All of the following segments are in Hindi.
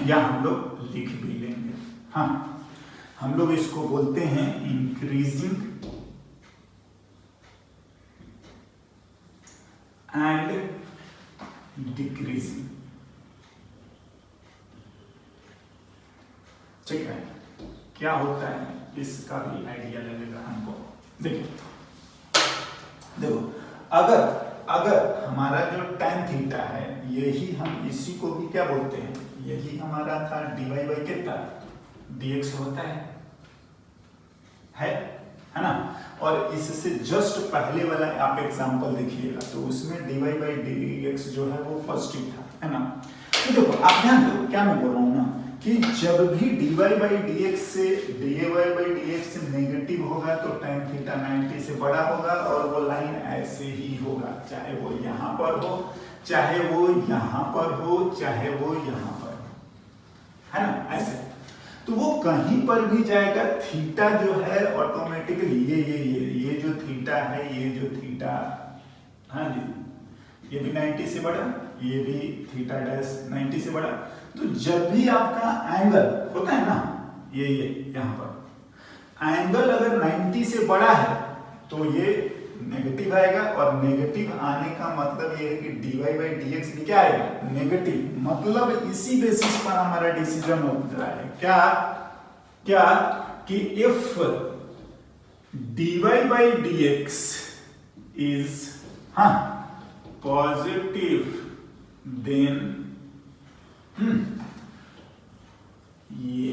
या हम लोग लिख भी लेंगे। हाँ, हम लोग इसको बोलते हैं इंक्रीजिंग एंड डिक्रीजिंग। ठीक है, क्या होता है इसका भी आइडिया लगेगा हमको। देखो अगर हमारा जो tan थीटा है, यही हम इसी को भी क्या बोलते हैं, यही हमारा था dy बाई कितना dx होता है ना। और इससे जस्ट पहले वाला आप एग्जांपल देखिएगा तो उसमें dy बाई dx जो है वो पॉजिटिव था, है ना। तो देखो आप ध्यान दो, क्या मैं बोल रहा हूँ ना कि जब भी dy बाई dx से dy बाई dx से नेगेटिव होगा तो tan थीटा 90 से बड़ा होगा और वो लाइन ऐसे ही होगा, चाहे वो यहाँ पर हो, चाहे वो यहाँ पर हो, चाहे वो यहाँ पर हो, है ना, ऐसे। तो वो कहीं पर भी जाएगा, थीटा जो है ऑटोमेटिकली ये जो थीटा है, ये जो थीटा, हाँ जी, ये भी 90 से बड़ा, ये भी थीटा डैश 90 से बड़ा। तो जब भी आपका एंगल होता है ना, ये यहाँ पर एंगल अगर 90 से बड़ा है तो ये नेगेटिव आएगा, और नेगेटिव आने का मतलब ये है कि dy बाई dx भी क्या आएगा, नेगेटिव। मतलब इसी बेसिस पर हमारा डिसीजन होता है क्या कि if dy by dx is positive then ये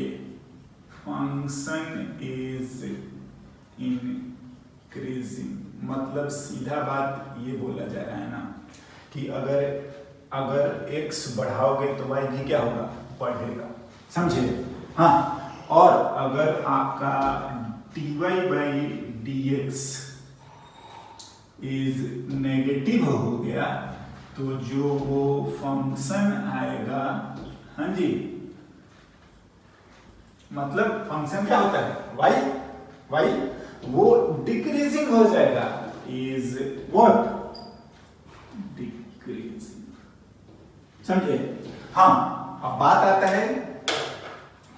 फंक्शन इज इंक्रीजिंग। मतलब सीधा बात ये बोला जा रहा है ना कि अगर x बढ़ाओगे तो y भी क्या होगा, बढ़ेगा, समझे। हाँ, और अगर आपका dy by dx is negative हो गया तो जो वो फंक्शन आएगा, हाँ जी, मतलब फंक्शन क्या होता है y वो डिक्रीजिंग हो जाएगा, इज व्हाट, डिक्रीजिंग, समझे। हाँ, अब बात आता है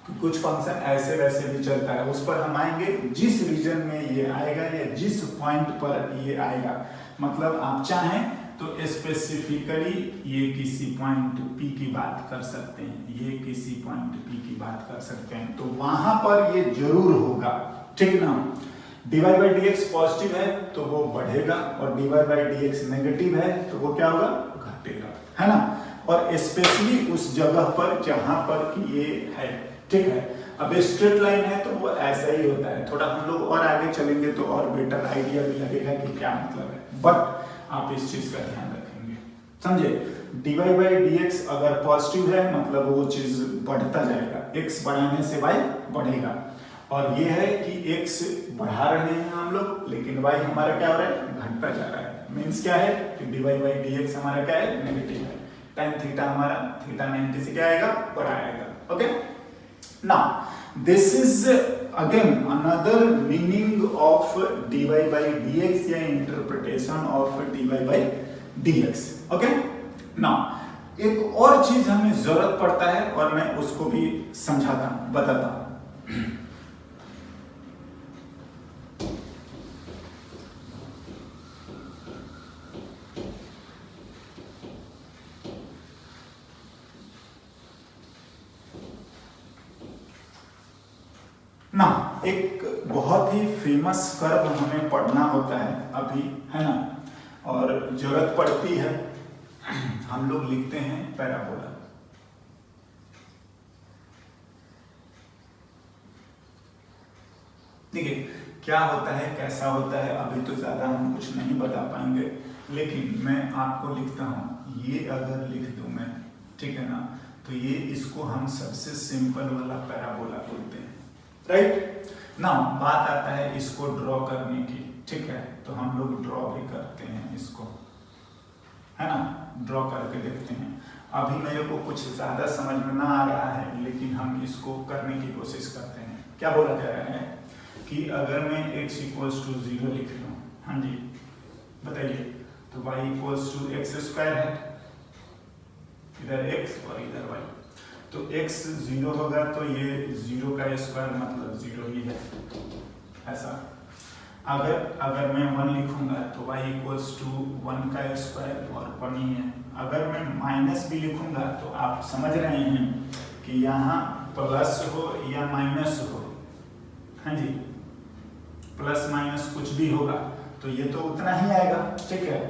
कि कुछ फंक्शन ऐसे वैसे भी चलता है, उस पर हम आएंगे जिस रीजन में ये आएगा या जिस पॉइंट पर ये आएगा। मतलब आप चाहें तो स्पेसिफिकली ये किसी पॉइंट P की बात कर सकते हैं, ये किसी पॉइंट P की बात कर सकते हैं, तो वहां पर ये जरूर होगा, ठीक ना। dy बाई dx पॉजिटिव है तो वो बढ़ेगा, और dy बाई dx नेगेटिव है तो वो क्या होगा, घटेगा, है ना। और स्पेशली उस जगह पर जहां पर कि ये है, ठीक है। अब स्ट्रेट लाइन है तो वो ऐसा ही होता है। थोड़ा हम लोग और आगे चलेंगे तो और बेटर आइडिया भी लगेगा कि क्या मतलब है, बट आप इस चीज का ध्यान रखेंगे, समझे। dy बाई dx अगर पॉजिटिव है मतलब वो चीज बढ़ता जाएगा, x बढ़ाने से y बढ़ेगा। और ये है कि x बढ़ा रहे हैं हम लोग, लेकिन y हमारा क्या हो रहा है, घटता जा रहा है। मीन्स क्या है कि dy बाई dx हमारा क्या है, नेगेटिव है। tan थीटा हमारा थीटा 90 से क्या आएगा, बढ़ा आएगा। Okay, now this is again another meaning of dy by dx या interpretation of dy by dx। Okay, now एक और चीज हमें जरूरत पड़ता है और मैं उसको भी समझाता हूं, बताता हूं। ना एक बहुत ही फेमस कर्व हमें पढ़ना होता है अभी, है ना, और जरूरत पड़ती है, हम लोग लिखते हैं पैराबोला। देखिए क्या होता है, कैसा होता है, अभी तो ज्यादा हम कुछ नहीं बता पाएंगे, लेकिन मैं आपको लिखता हूं, ये अगर लिख दूं मैं, ठीक है ना, तो ये इसको हम सबसे सिंपल वाला पैराबोला बोलते हैं, राइट ना। बात आता है इसको ड्रॉ करने की, ठीक है, तो हम लोग ड्रॉ भी करते हैं इसको, है ना, ड्रॉ करके देखते हैं। अभी मेरे को कुछ ज्यादा समझ में ना आ रहा है, लेकिन हम इसको करने की कोशिश करते हैं। क्या बोला जा रहा है कि अगर मैं x इक्वल्स टू 0 लिख लूं, हाँ जी बताइए, तो y equals to x square है, इधर x और इधर y। तो x 0 होगा तो ये 0 का स्क्वायर मतलब 0 ही है, ऐसा। अगर मैं 1 लिखूंगा तो y इक्वल्स टू 1 का स्क्वायर और 1 ही है। अगर मैं माइनस भी लिखूंगा तो आप समझ रहे हैं कि यहाँ प्लस हो या माइनस हो, हाँ जी, प्लस माइनस कुछ भी होगा तो ये तो उतना ही आएगा, ठीक है।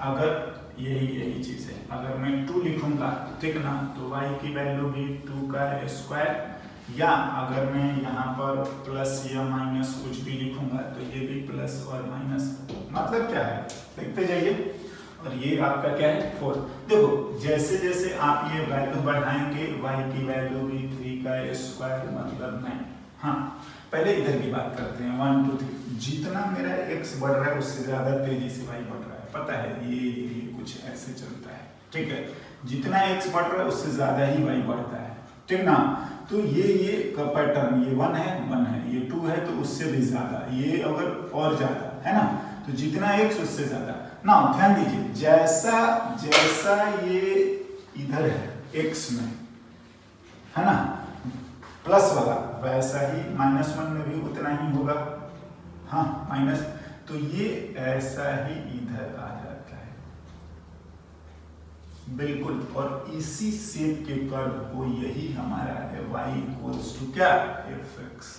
अगर यही चीज है, अगर मैं 2 लिखूंगा, ठीक ना, तो y की वैल्यू भी 2 का स्क्वायर, या अगर मैं यहाँ पर प्लस या माइनस कुछ भी लिखूंगा तो ये भी प्लस और माइनस, मतलब क्या है देखते जाइए। और ये आपका क्या है 4। देखो जैसे जैसे आप ये वैल्यू बढ़ाएंगे y की वैल्यू भी 3 का स्क्वायर मतलब 9। हाँ, पहले इधर की बात करते हैं 1 2 3। जितना मेरा x बढ़ रहा है उससे ज्यादा तेजी से y बढ़ रहा है, पता है, ये कुछ ऐसे चलता है, ठीक है। जितना x बढ़ रहा है उससे ज्यादा ही y बढ़ता है, ठीक ना। तो ये का पैटर्न, ये 1 है, ये 2 है तो उससे भी ज्यादा, ये अगर और ज्यादा है ना, तो जितना x उससे ज्यादा ना। ध्यान दीजिए, जैसा जैसा ये इधर है x में, है ना, प्लस वाला, वैसा ही -1 में भी उतना ही होगा, हाँ माइनस, तो ये ऐसा ही इधर आ जाता है बिल्कुल। और इसी शेप के कर्व को यही हमारा है y इक्वल्स टू क्या, fx।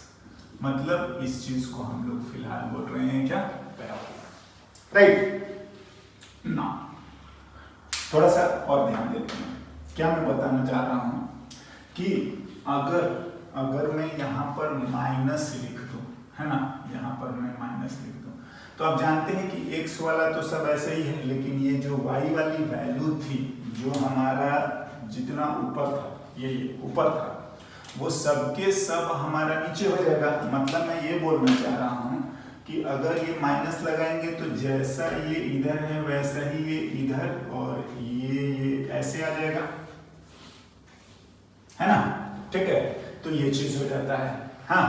मतलब इस चीज को हम लोग फिलहाल बोल रहे हैं क्या, पैराबोला, राइट ना। थोड़ा सा और ध्यान देते हैं, क्या मैं बताना चाह रहा हूं कि अगर मैं यहाँ पर माइनस लिख दूं, है ना, यहाँ पर मैं माइनस लिख दूं, तो आप जानते हैं कि x वाला तो सब ऐसे ही है, लेकिन ये जो y वाली वैल्यू थी, जो हमारा जितना ऊपर था, ये ऊपर था, वो सबके सब हमारा नीचे हो जाएगा। मतलब मैं ये बोलना चाह रहा हूँ कि अगर ये माइनस लगाएंगे तो जैसा ये इधर है वैसा ही ये इधर, और ये ऐसे आ जाएगा, है ना, ठीक है। तो ये चीज हो जाता है। हाँ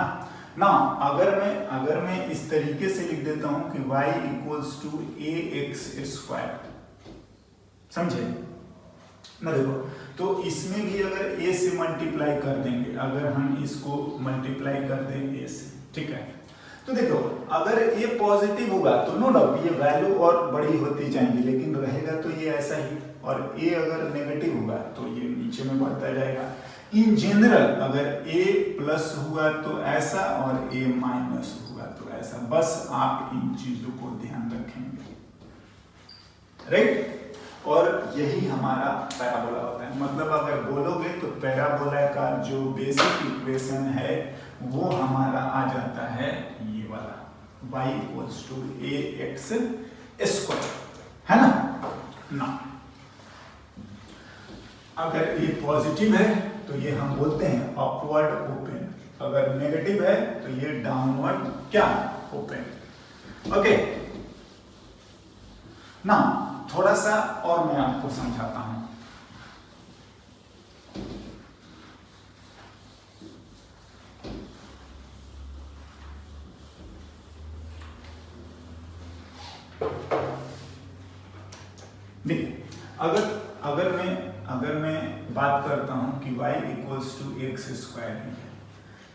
ना, अगर मैं इस तरीके से लिख देता हूं कि y इक्वल्स टू ax², समझे ना। देखो तो इसमें भी अगर a से मल्टीप्लाई कर देंगे, अगर हम इसको मल्टीप्लाई कर दें a से, ठीक है, तो देखो अगर a पॉजिटिव होगा तो नो डाउट ये वैल्यू और बड़ी होती जाएंगी, लेकिन रहेगा तो ये ऐसा ही। और a अगर नेगेटिव होगा तो ये नीचे में बढ़ता जाएगा। इन जनरल अगर a प्लस हुआ तो ऐसा और a माइनस हुआ तो ऐसा, बस आप इन चीजों को ध्यान रखेंगे, राइट। और यही हमारा पैराबोला होता है। मतलब अगर बोलोगे तो पैराबोला का जो बेसिक इक्वेशन है वो हमारा आ जाता है ये वाला, y इक्वल्स टू ax², है ना। अगर ये पॉजिटिव है तो ये हम बोलते हैं अपवर्ड ओपन, अगर नेगेटिव है तो ये डाउनवर्ड क्या, ओपन। ओके ना, थोड़ा सा और मैं आपको समझाता हूं। देखिए अगर मैं बात करता हूं कि y इक्वल्स टू x² है,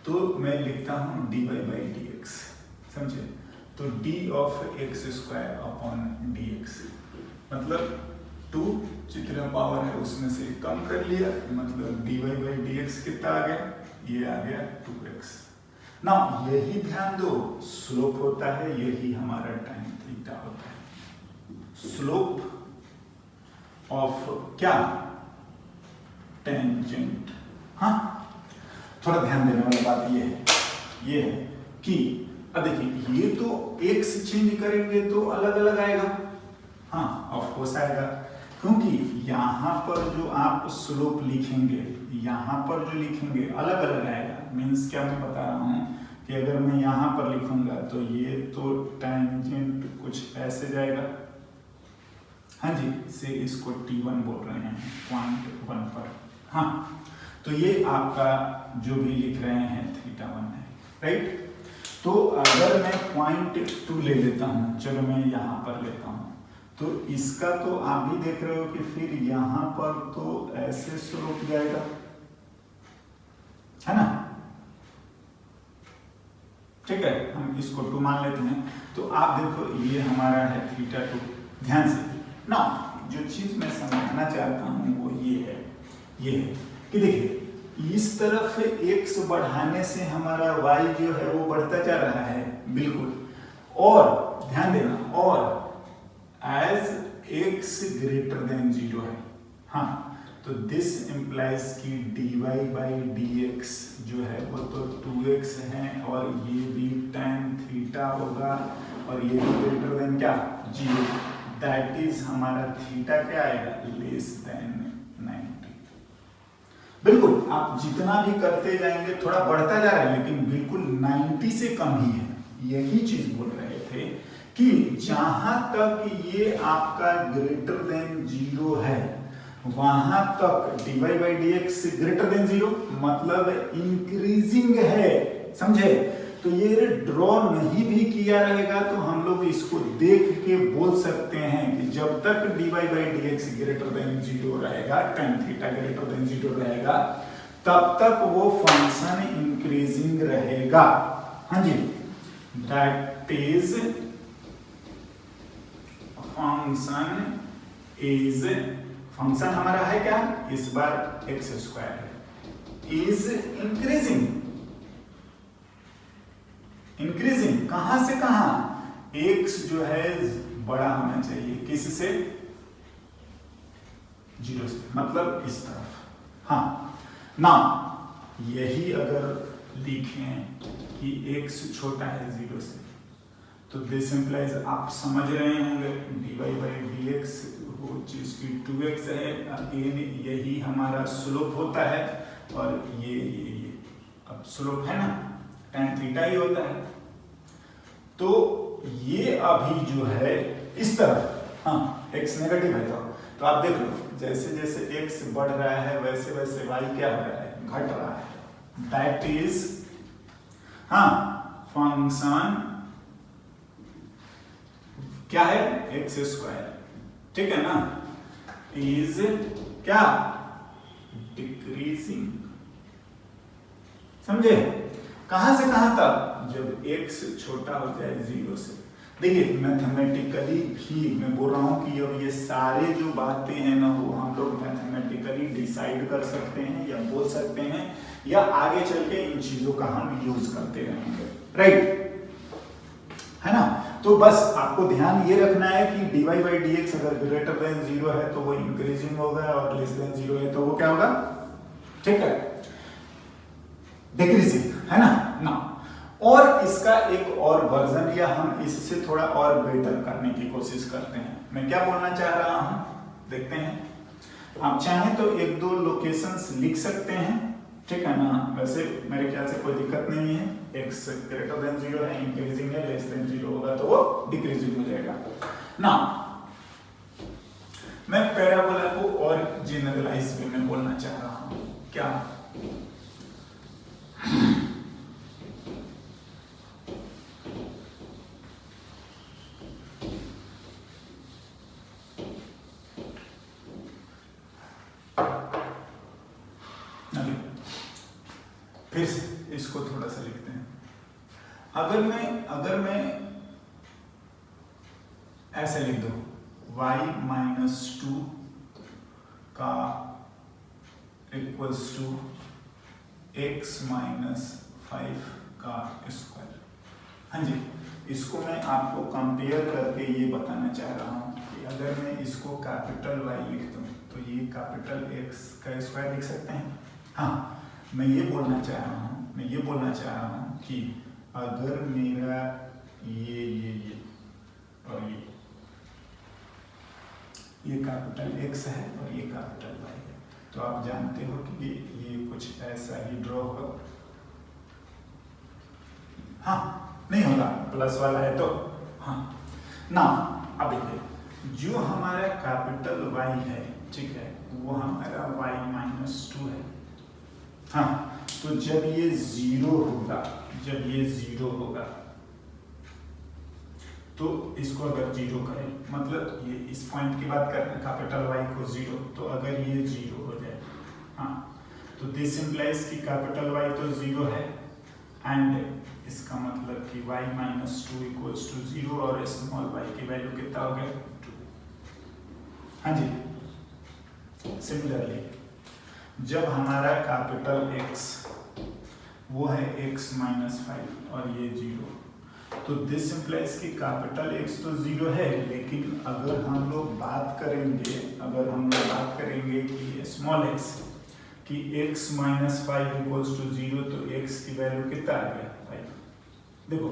तो मैं लिखता हूं dy/dx, समझे। तो d of x² upon dx, मतलब 2 जितना पावर है उसमें से कम कर लिया, मतलब dy/dx कितना आ गया, ये आ गया 2x ना। यही ध्यान दो, स्लोप होता है, यही हमारा टाइम थीटा होता है। स्लोप ऑफ क्या, टेंजेंट। हाँ, थोड़ा ध्यान देने वाली बात ये है कि अब देखिए ये तो x चेंज करेंगे तो अलग अलग आएगा, हाँ ऑफ कोर्स आएगा, क्योंकि यहाँ पर जो आप स्लोप लिखेंगे, यहाँ पर जो लिखेंगे अलग अलग आएगा। मीन्स क्या मैं बता रहा हूँ कि अगर मैं यहाँ पर लिखूंगा तो ये तो टेंजेंट कुछ ऐसे जाएगा, हाँ जी, से इसको T1 बोल रहे हैं, पॉइंट 1 पर। हाँ, तो ये आपका जो भी लिख रहे हैं θ1 है, राइट। तो अगर मैं पॉइंट 2 ले लेता हूँ, चलो मैं यहाँ पर लेता हूँ, तो इसका तो आप भी देख रहे हो कि फिर यहाँ पर तो ऐसे स्लोप जाएगा, ठीक है, हम इसको 2 मान लेते हैं। तो आप देखो ये हमारा है थीटा 2। ध्यान से ना, जो चीज मैं समझाना चाहता हूँ वो ये है कि देखिए इस तरफ x बढ़ाने से हमारा y जो है वो बढ़ता जा रहा है, बिल्कुल। और ध्यान देना, और एज x ग्रेटर देन 0 है। हाँ, तो दिस इंप्लाइज कि dy बाई dx जो है वो तो 2x है, और ये भी tan थीटा होगा, और ये भी ग्रेटर देन क्या 0। दैट इज हमारा थीटा क्या आएगा, लेस देन 90। बिल्कुल आप जितना भी करते जाएंगे थोड़ा बढ़ता जा रहा है, लेकिन बिल्कुल 90 से कम ही है। यही चीज बोल रहे थे कि जहां तक ये आपका ग्रेटर देन 0 है वहां तक dy by dx greater than 0 मतलब इंक्रीजिंग है, समझे। तो ये ड्रॉ नहीं भी किया रहेगा तो हम लोग इसको देख के बोल सकते हैं कि जब तक dy by dx greater than 0 रहेगा, tan थीटा ग्रेटर देन 0 रहेगा, तब तक वो फंक्शन इंक्रीजिंग रहेगा। हाँ जी, दैट इज फंक्शन हमारा है क्या, इस बार x स्क्वायर है, इज इंक्रीजिंग कहां से कहां, x जो है बड़ा होना चाहिए किससे, 0 से, मतलब इस तरफ। हाँ ना, यही अगर लिखें कि x छोटा है 0 से, तो दिस इंप्लाइज आप समझ रहे होंगे dy बाई dx वो चीज की 2x है। अगेन यही हमारा स्लोप होता है, और ये अब स्लोप है ना, tan थीटा ही होता है। तो ये अभी जो है इस तरफ, हाँ x नेगेटिव है, तो आप देख लो जैसे जैसे x बढ़ रहा है वैसे वैसे y क्या हो रहा है, घट रहा है। दैट इज हाँ फंक्शन क्या है, एक्स स्क्वायर, ठीक है ना, इज क्या, डिक्रीजिंग। समझे, कहां से कहां तक, जब x छोटा हो जाए 0 से। देखिए मैथमेटिकली भी मैं बोल रहा हूं कि अब ये सारे जो बातें हैं ना वो हम लोग मैथमेटिकली डिसाइड कर सकते हैं या बोल सकते हैं, या आगे चल के इन चीजों का हम यूज करते रहेंगे, राइट है ना। तो बस आपको ध्यान ये रखना है कि dy बाई dx अगर ग्रेटर देन 0 है तो वो इंक्रीजिंग होगा, और लेस देन 0 है तो वो क्या होगा, ठीक है, डिक्रीजिंग, है ना। और इसका एक और वर्जन, या हम इससे थोड़ा और बेटर करने की कोशिश करते हैं। मैं क्या बोलना चाह रहा हूं, देखते हैं। आप चाहें तो 1-2 लोकेशंस लिख सकते हैं, ठीक है ना। वैसे मेरे ख्याल से कोई दिक्कत नहीं है, x ग्रेटर देन 0 है, इंक्रीजिंग है, लेस देन 0 होगा तो वो डिक्रीजिंग हो जाएगा ना। मैं पैराबोला को और जनरलाइज वे में बोलना चाह रहा हूं, क्या फिर से इसको थोड़ा सा लिखते हैं। अगर मैं ऐसे लिख दो y-2 का इक्वल्स टू x-5 का स्क्वायर। हाँ जी, इसको मैं आपको कंपेयर करके ये बताना चाह रहा हूँ कि अगर मैं इसको कैपिटल Y लिख दूँ तो ये कैपिटल X का स्क्वायर लिख सकते हैं। हाँ, मैं ये बोलना चाह रहा हूँ कि अगर मेरा ये और ये कैपिटल X है और ये कैपिटल Y है, तो आप जानते हो कि ये कुछ ऐसा ही ड्रॉ होगा। हाँ, नहीं होगा, प्लस वाला है तो हाँ ना। अब देखिए जो हमारा कैपिटल Y है, ठीक है, वो हमारा y-2 है। हाँ, तो जब ये 0 होगा तो इसको अगर 0 करें, मतलब ये इस पॉइंट की बात कर रहे हैं, कैपिटल Y को 0, तो अगर ये 0 हो जाए, हाँ, तो दिस इंप्लाइज कि कैपिटल Y तो 0 है, एंड इसका मतलब कि y माइनस 2 इक्वल्स टू 0 और स्मॉल y की वैल्यू कितना हो गया 2। हाँ जी, सिमिलरली जब हमारा कैपिटल X वो है x माइनस 5 और ये 0, तो दिस इंप्लाइज कि कैपिटल X तो 0 है, लेकिन अगर हम लोग बात करेंगे कि स्मॉल x कि x माइनस 5 इक्वल्स टू 0, तो x की वैल्यू कितना आ गया 5। देखो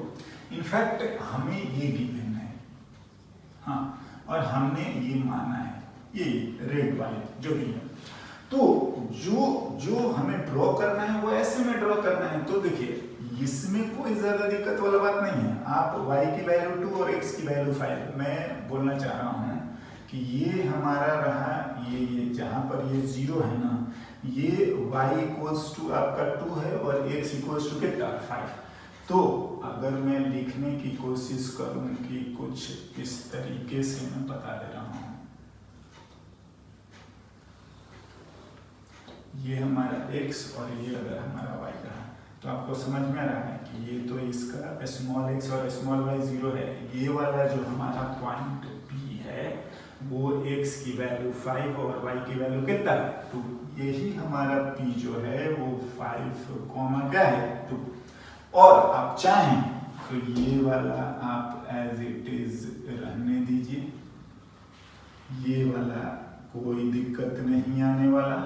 इनफैक्ट हमें ये गिवन है, हाँ, और हमने ये माना है, ये रेड वाले जो भी है, तो जो हमें ड्रॉ करना है वो ऐसे में ड्रॉ करना है। तो देखिए इसमें कोई ज्यादा दिक्कत वाला बात नहीं है। आप y की वैल्यू 2 और x की वैल्यू 5, मैं बोलना चाह रहा हूँ कि ये हमारा रहा, ये जहाँ पर ये 0 है ना, ये y इक्वल्स टू आपका 2 है और x इक्वल्स टू कितना 5। तो अगर मैं लिखने की कोशिश करूँ कि कुछ इस तरीके से मैं बता दे रहा हूँ, ये हमारा x और ये अगर हमारा y रहा, तो आपको समझ में आ रहा है कि ये तो इसका स्मॉल x और स्मॉल y 0 है। ये वाला जो हमारा पॉइंट P है वो x की वैल्यू 5 और y की वैल्यू कितना 2, यही हमारा P जो है वो 5 क्या है 2। और आप चाहें तो ये वाला आप एज इट इज रहने दीजिए, ये वाला कोई दिक्कत नहीं आने वाला,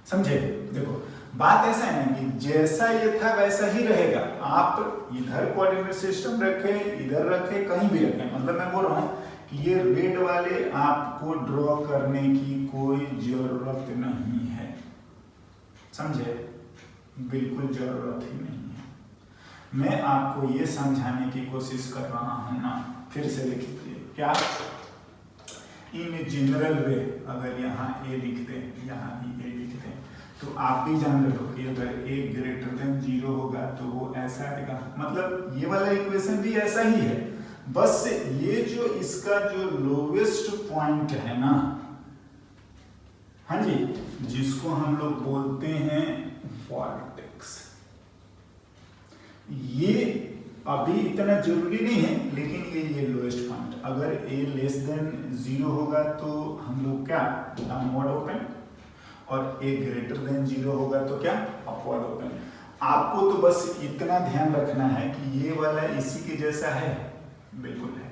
समझे। देखो बात ऐसा है ना कि जैसा ये था वैसा ही रहेगा। आप इधर कोऑर्डिनेट सिस्टम रखें, इधर रखें, कहीं भी रखें, मतलब मैं बोल रहा हूँ कि ये रेड वाले आपको ड्रॉ करने की कोई जरूरत नहीं है, समझे, बिल्कुल जरूरत ही नहीं है। मैं आपको ये समझाने की कोशिश कर रहा हूँ ना, फिर से लिखिए क्या, इन जनरल वे अगर यहाँ a लिखते हैं, यहाँ भी a लिखते हैं, तो आप भी जान रहे हो कि अगर a ग्रेटर देन 0 होगा तो वो ऐसा आएगा, मतलब ये वाला इक्वेशन भी ऐसा ही है, बस ये जो इसका जो लोवेस्ट पॉइंट है ना, हाँ जी, जिसको हम लोग बोलते हैं वर्टेक्स, ये अभी इतना जरूरी नहीं है, लेकिन ये लोएस्ट पॉइंट, अगर a लेस देन 0 होगा तो हम लोग क्या डाउनवर्ड ओपन, और a ग्रेटर देन 0 होगा तो क्या अपवर्ड ओपन। आपको तो बस इतना ध्यान रखना है कि ये वाला इसी के जैसा है, बिल्कुल है,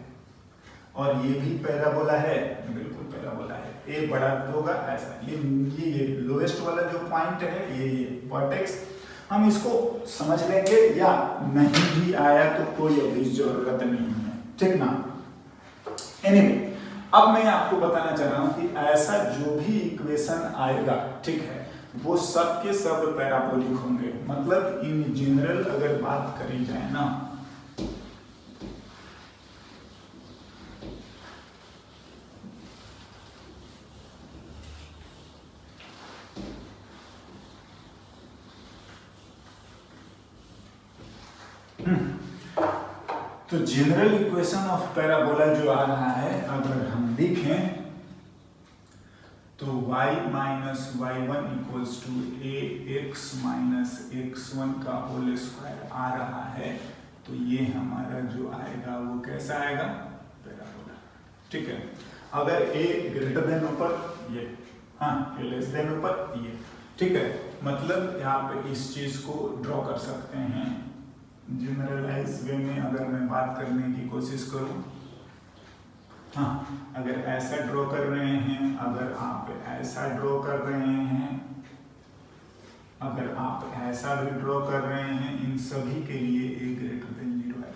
और ये भी पैराबोला है, बिल्कुल पैराबोला है, a बड़ा होगा ऐसा, ये लोएस्ट वाला जो पॉइंट है ये वर्टेक्स, हम इसको समझ लेंगे या नहीं भी आया तो कोई अभी जरूरत नहीं है, ठीक ना। एनीवे अब मैं आपको बताना चाह रहा हूं कि ऐसा जो भी इक्वेशन आएगा, ठीक है, वो सब के सब पैराबोलिक होंगे, मतलब इन जनरल अगर बात करी जाए ना, तो जनरल इक्वेशन ऑफ पैराबोला जो आ रहा है, अगर हम लिखें तो y minus y1 equals to ax minus x1 का होल स्क्वायर आ रहा है, तो ये हमारा जो आएगा वो कैसा आएगा पैराबोला, ठीक है। अगर a ग्रेटर देन ऊपर ये, हाँ, a लेस देन ऊपर ये, ठीक है, मतलब आप इस चीज को ड्रॉ कर सकते हैं जनरलाइज वे में। अगर मैं बात करने की कोशिश करूं, हाँ, अगर ऐसा ड्रॉ कर रहे हैं, अगर आप ऐसा ड्रॉ कर रहे हैं, अगर आप ऐसा भी ड्रॉ कर रहे हैं, इन सभी के लिए a ग्रेटर देन 0 है।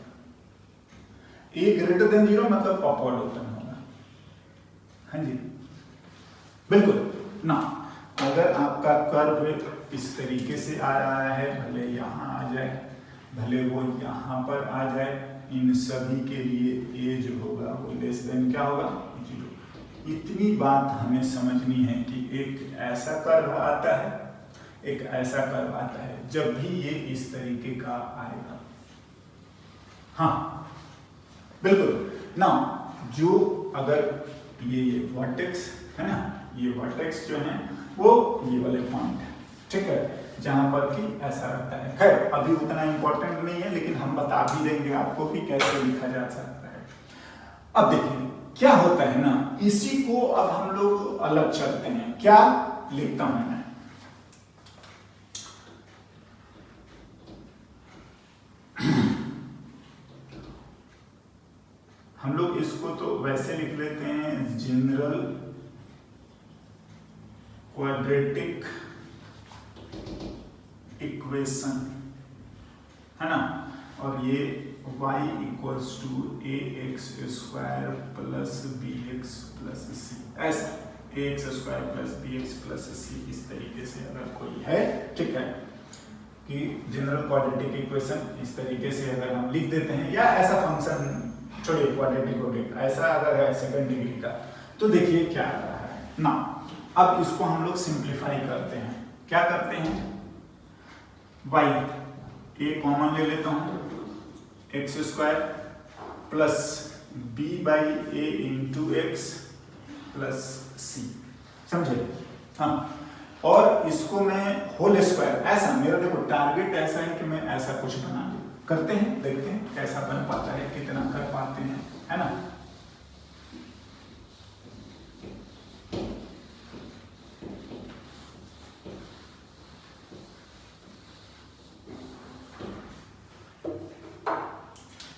a ग्रेटर देन 0 मतलब अपवर्ड ओपन होगा, हाँ जी, बिल्कुल ना। अगर आपका कर्व इस तरीके से आ रहा है, भले यहाँ आ जाए, भले वो यहाँ पर आ जाए, इन सभी के लिए a जो होगा वो लेस देन क्या होगा 0। इतनी बात हमें समझनी है कि एक ऐसा कर्व आता है, एक ऐसा कर्व आता है, जब भी ये इस तरीके का आएगा, हाँ बिल्कुल ना, जो अगर ये वर्टेक्स है ना, ये वर्टेक्स जो है वो ये वाले पॉइंट है, ठीक है, जहां पर कि ऐसा रहता है। खैर अभी उतना इंपॉर्टेंट नहीं है, लेकिन हम बता भी देंगे आपको कि कैसे लिखा जा सकता है। अब देखिए क्या होता है ना, इसी को अब हम लोग अलग चलते हैं। क्या लिखता हूं मैं, हम लोग इसको तो वैसे लिख लेते हैं जनरल क्वाड्रेटिक इक्वेशन, है ना। और ये y equals to a x square plus b x plus c, ऐसा a x square plus b x plus c, इस तरीके से अगर कोई है, ठीक है, कि जनरल क्वाड्रेटिक इक्वेशन इस तरीके से अगर हम लिख देते हैं, या ऐसा फंक्शन छोड़िए क्वाड्रेटिक हो गया, ऐसा अगर है सेकंड डिग्री का, तो देखिए क्या आ रहा है ना। अब इसको हम लोग सिंप्लीफाई करते हैं। क्या करते हैं, y ए कॉमन ले लेता हूं, x square plus b by a into x plus c, समझे। हाँ, और इसको मैं होल स्क्वायर, ऐसा मेरा देखो टारगेट ऐसा है कि मैं ऐसा कुछ बना दूं। करते हैं, देखते हैं कैसा बन पाता है, कितना कर पाते हैं, है ना।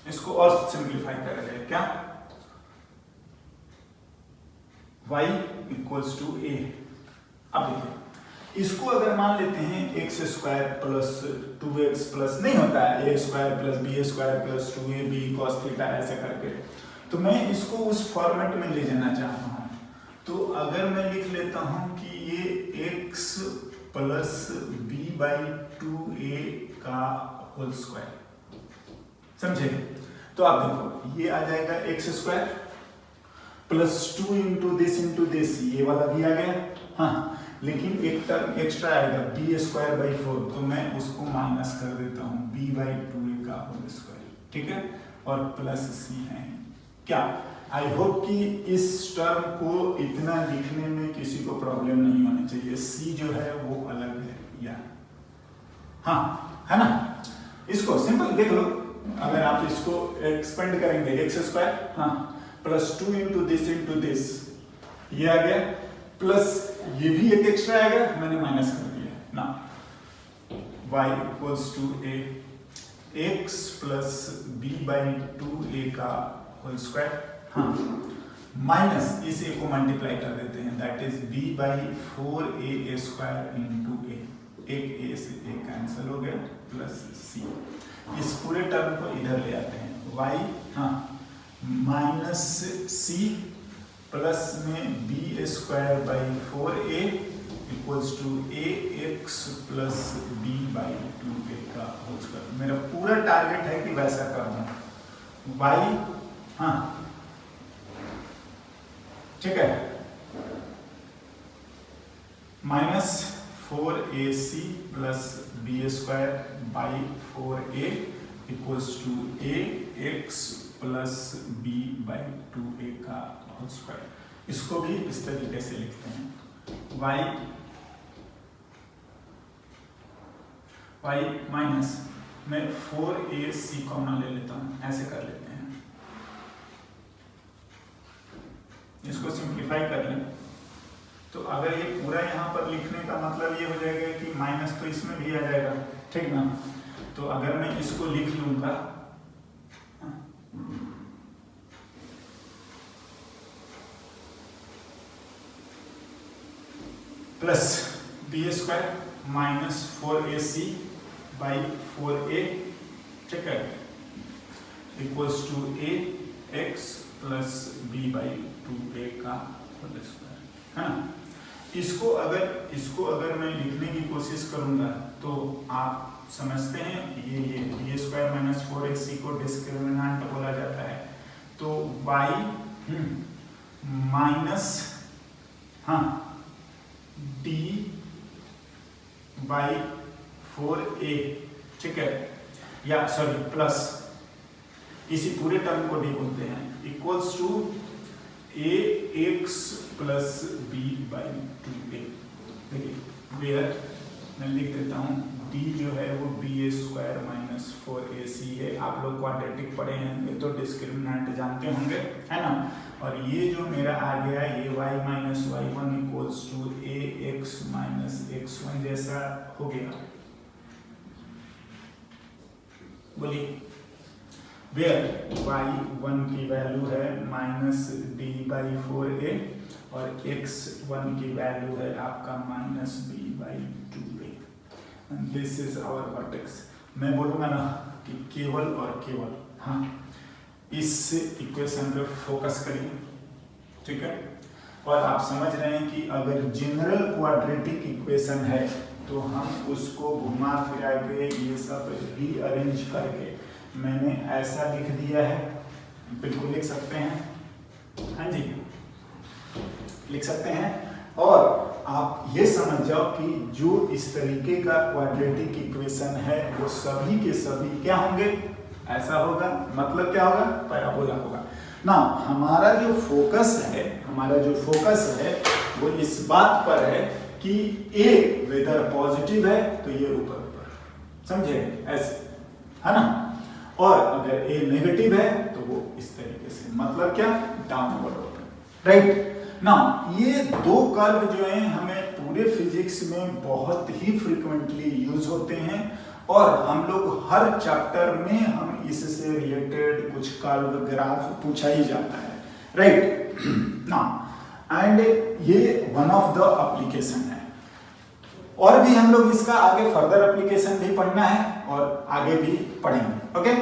इसको और सिंप्लीफाई करेंगे, क्या y इक्वल्स टू ए। अब देखिए इसको अगर मान लेते हैं x square plus 2x plus, नहीं होता है a square plus b square plus 2ab cos theta, ऐसे करके, तो मैं इसको उस फॉर्मेट में ले जाना चाहता हूं। तो अगर मैं लिख लेता हूं कि ये x plus b by 2a का होल स्क्वायर, समझे। तो आप देखो ये आ जाएगा x square plus 2 into this, ये वाला भी आ गया, हाँ, लेकिन एक टर्म एक्स्ट्रा आएगा बी स्क्वायर बाई 4, तो मैं उसको माइनस कर देता हूँ, बी बाई 2a का होल स्क्वायर, ठीक है, और प्लस सी है। क्या आई होप कि इस टर्म को इतना लिखने में किसी को प्रॉब्लम नहीं होनी चाहिए। सी जो है वो अलग है, या हाँ, है ना। इसको सिंपल देख लो, अगर आप इसको एक्सपेंड करेंगे एक्स स्क्वायर, हाँ, प्लस 2 इंटू दिस, ये आ गया, प्लस ये भी एक एक्स्ट्रा आएगा, मैंने माइनस कर दिया ना। y equals to a x plus b by 2a का होल स्क्वायर, हाँ, माइनस इस ए को मल्टीप्लाई कर देते हैं, that is b by 4a square into a, एक ए से ए कैंसिल हो गया, प्लस सी। इस पूरे टर्म को इधर ले आते हैं, y, हाँ, माइनस सी प्लस में b square by 4a equals to a x plus b by 2a का होल स्क्वायर। मेरा पूरा टारगेट है कि वैसा करना, y, हाँ, ठीक है, minus 4ac plus b square by 4a equals to a x plus b by 2a का होल स्क्वायर। इसको भी इस तरीके से लिखते हैं, y माइनस मैं 4ac कॉमन ले लेता हूं, ऐसे कर लेते हैं, इसको सिंप्लीफाई कर लें। तो अगर ये पूरा यहाँ पर लिखने का मतलब ये हो जाएगा कि माइनस तो इसमें भी आ जाएगा, ठीक ना। तो अगर मैं इसको लिख लूंगा, plus b square minus 4ac by 4a, ठीक है, equals to a x plus b by 2a का होल स्क्वायर, है ना। इसको अगर मैं लिखने की कोशिश करूंगा तो आप समझते हैं ये बी स्क्वायर माइनस 4ac को डिस्क्रिमिनेंट बोला जाता है। तो y माइनस, हाँ, d बाई 4a, ठीक है, या सॉरी प्लस, इसी पूरे टर्म को d बोलते हैं, equals to a x plus b by 2a। देखिए वेयर मैं लिख देता हूँ d जो है वो ba स्क्वायर माइनस 4ac है। आप लोग क्वाड्रेटिक पढ़े हैं, ये तो डिस्क्रिमिनेंट जानते होंगे, है ना। और ये जो मेरा आ गया ये y minus y1 equals to ax minus x1 जैसा हो गया। बोलिए, वेयर y1 की वैल्यू है माइनस d बाई 4a और x1 की वैल्यू है आपका minus b by 2a। This is our vertex. मैं बोलूँगा ना कि केवल और केवल, हाँ, इस इक्वेशन पे फोकस करिए, ठीक है। और आप समझ रहे हैं कि अगर जनरल क्वाड्रेटिक इक्वेशन है तो हम उसको घुमा फिरा के ये सब रीअरेंज करके मैंने ऐसा लिख दिया है, बिल्कुल लिख सकते हैं, हाँ जी लिख सकते हैं। और आप ये समझ जाओ कि जो इस तरीके का क्वाड्रेटिक इक्वेशन है वो सभी के सभी क्या होंगे, ऐसा होगा, मतलब क्या होगा, पैराबोला होगा ना। हमारा जो फोकस है वो इस बात पर है कि a वेदर पॉजिटिव है तो ये ऊपर ऊपर, समझे, ऐसे, है ना। और अगर a नेगेटिव है तो वो इस तरीके से, मतलब क्या, डाउनवर्ड होगा, राइट ना। ये दो कर्व जो हैं हमें पूरे फिजिक्स में बहुत ही फ्रीक्वेंटली यूज होते हैं और हम लोग हर चैप्टर में हम इससे रिलेटेड कुछ कर्व ग्राफ पूछा ही जाता है, राइट ना। एंड ये वन ऑफ द एप्लीकेशन है, और भी हम लोग इसका आगे फर्दर एप्लीकेशन भी पढ़ना है और आगे भी पढ़ेंगे, ओके।